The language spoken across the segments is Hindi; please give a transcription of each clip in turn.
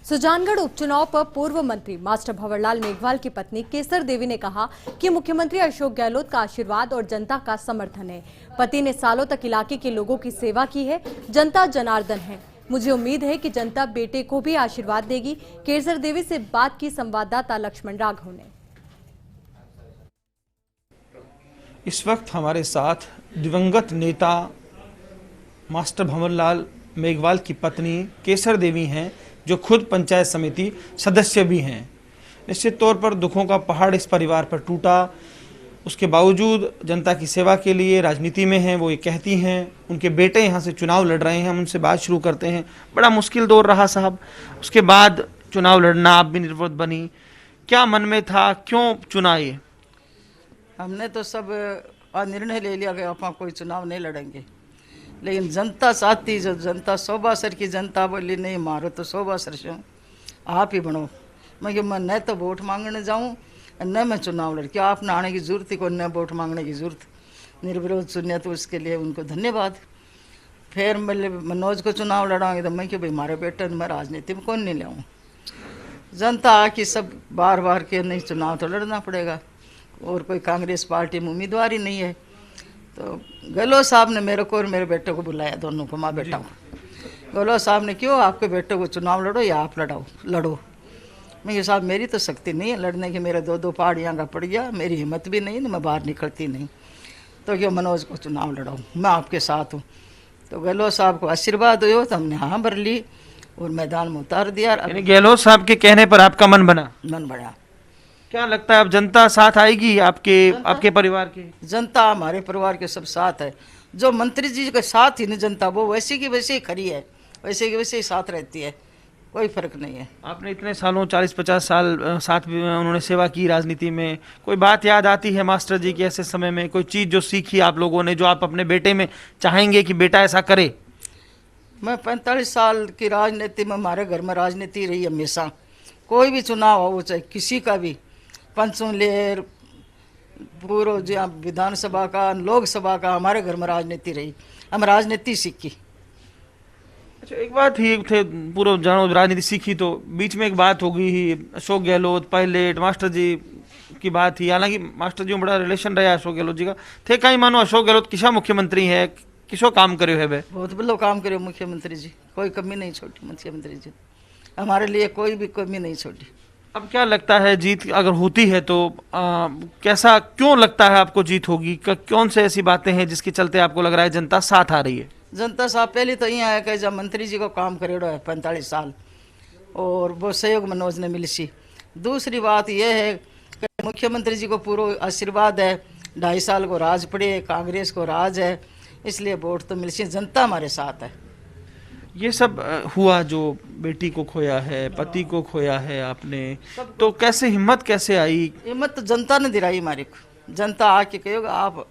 सुजानगढ़ उपचुनाव पर पूर्व मंत्री मास्टर भंवरलाल मेघवाल की पत्नी केसर देवी ने कहा कि मुख्यमंत्री अशोक गहलोत का आशीर्वाद और जनता का समर्थन है। पति ने सालों तक इलाके के लोगों की सेवा की है। जनता जनार्दन है। मुझे उम्मीद है कि जनता बेटे को भी आशीर्वाद देगी। केसर देवी से बात की संवाददाता लक्ष्मण राघव ने। इस वक्त हमारे साथ दिवंगत नेता मास्टर भंवरलाल मेघवाल की पत्नी केसर देवी हैं, जो खुद पंचायत समिति सदस्य भी हैं। निश्चित तौर पर दुखों का पहाड़ इस परिवार पर टूटा, उसके बावजूद जनता की सेवा के लिए राजनीति में हैं। वो ये कहती हैं, उनके बेटे यहाँ से चुनाव लड़ रहे हैं। हम उनसे बात शुरू करते हैं। बड़ा मुश्किल दौर रहा साहब, उसके बाद चुनाव लड़ना, आप भी निर्विरोध बनी, क्या मन में था, क्यों चुना ये? हमने तो सब निर्णय ले लिया कि आप कोई चुनाव नहीं लड़ेंगे, लेकिन जनता साथी जो जनता शोभासर की जनता बोली नहीं मारो तो शोभासर से आप ही बनो। मैं न तो वोट मांगने जाऊं न मैं चुनाव लड़, क्या आपने आने की जरूरत ही को न वोट मांगने की जरूरत, निर्विरोध चुनिया तो उसके लिए उनको धन्यवाद। फिर मैं मनोज को चुनाव लड़ाऊंगी तो मैं कि भाई हमारे बेटे मैं राजनीति में कौन नहीं लाऊँ। जनता आके सब बार बार के नहीं चुनाव तो लड़ना पड़ेगा, और कोई कांग्रेस पार्टी में उम्मीदवार ही नहीं है। तो गहलोत साहब ने मेरे को और मेरे बेटे को बुलाया, दोनों को, माँ बेटा को। गहलोत साहब ने क्यों आपके बेटे को चुनाव लड़ो या आप लड़ो। मैं ये साहब मेरी तो शक्ति नहीं है लड़ने की, मेरे दो पहाड़ियाँ का पड़ गया, मेरी हिम्मत भी नहीं, मैं बाहर निकलती नहीं, तो क्यों मनोज को चुनाव लड़ाऊँ, मैं आपके साथ हूँ। तो गहलोत साहब को आशीर्वाद हो तो हमने हाँ भर ली और मैदान में उतार दिया। गहलोत साहब के कहने पर आपका मन बना? मन बना। क्या लगता है अब जनता साथ आएगी आपके परिवार के? जनता हमारे परिवार के सब साथ है। जो मंत्री जी के साथ ही नहीं जनता, वो वैसे की वैसे ही खड़ी है, वैसे की वैसे ही साथ रहती है, कोई फर्क नहीं है। आपने इतने सालों 40-50 साल साथ भी उन्होंने सेवा की राजनीति में, कोई बात याद आती है मास्टर जी की ऐसे समय में, कोई चीज़ जो सीखी आप लोगों ने, जो आप अपने बेटे में चाहेंगे कि बेटा ऐसा करे? मैं 45 साल की राजनीति में, हमारे घर में राजनीति रही हमेशा। कोई भी चुनाव हो, चाहे किसी का भी, पंचों लेर पूर्व जो विधानसभा का, लोकसभा का, हमारे घर में राजनीति रही, हम राजनीति सीखी। अच्छा, एक बात ही थे, पूर्व जानो राजनीति सीखी, तो बीच में एक बात हो गई ही, अशोक गहलोत पायलट मास्टर जी की बात थी। हालांकि मास्टर जी में बड़ा रिलेशन रहा अशोक गहलोत जी का, थे कहीं मानो अशोक गहलोत किसा मुख्यमंत्री है, किसो काम करे है? बहुत बड़ा काम करे मुख्यमंत्री जी, कोई कमी नहीं छोड़ी मुख्यमंत्री जी, हमारे लिए कोई भी कमी नहीं छोड़ी। अब क्या लगता है, जीत अगर होती है तो कैसा, क्यों लगता है आपको जीत होगी? कौन से ऐसी बातें हैं जिसके चलते आपको लग रहा है जनता साथ आ रही है? जनता साहब पहले तो यहाँ है कि जब मंत्री जी को काम करेड़ो है 45 साल, और वो सहयोग मनोज ने मिली सी। दूसरी बात यह है कि मुख्यमंत्री जी को पूरा आशीर्वाद है, 2.5 साल को राज पड़े, कांग्रेस को राज है, इसलिए वोट तो मिली सी, जनता हमारे साथ है। ये सब हुआ, जो बेटी को खोया है, पति को खोया है आपने, तो कैसे हिम्मत कैसे आई? हिम्मत तो जनता ने दिलाई हमारे को। जनता आके कहोगे आप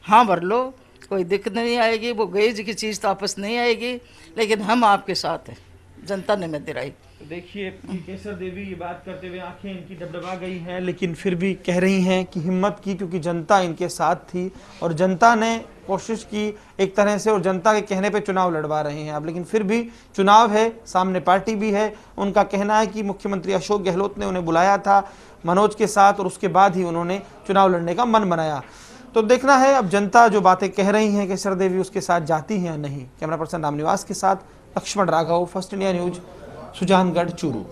हाँ भर लो, कोई दिक्कत नहीं आएगी, वो गई जी की चीज़ तो वापस नहीं आएगी, लेकिन हम आपके साथ हैं, जनता ने मैं दिलाई। देखिए केसर देवी ये बात करते हुए आंखें इनकी डबडबा गई हैं, लेकिन फिर भी कह रही हैं कि हिम्मत की, क्योंकि जनता इनके साथ थी और जनता ने कोशिश की एक तरह से, और जनता के कहने पे चुनाव लड़वा रहे हैं आप। लेकिन फिर भी चुनाव है, सामने पार्टी भी है। उनका कहना है कि मुख्यमंत्री अशोक गहलोत ने उन्हें बुलाया था मनोज के साथ, और उसके बाद ही उन्होंने चुनाव लड़ने का मन बनाया। तो देखना है अब जनता जो बातें कह रही हैं केसर देवी उसके साथ जाती हैं या नहीं। कैमरा पर्सन रामनिवास के साथ Laxman Raghav, First India News, Sujangarh, Churu.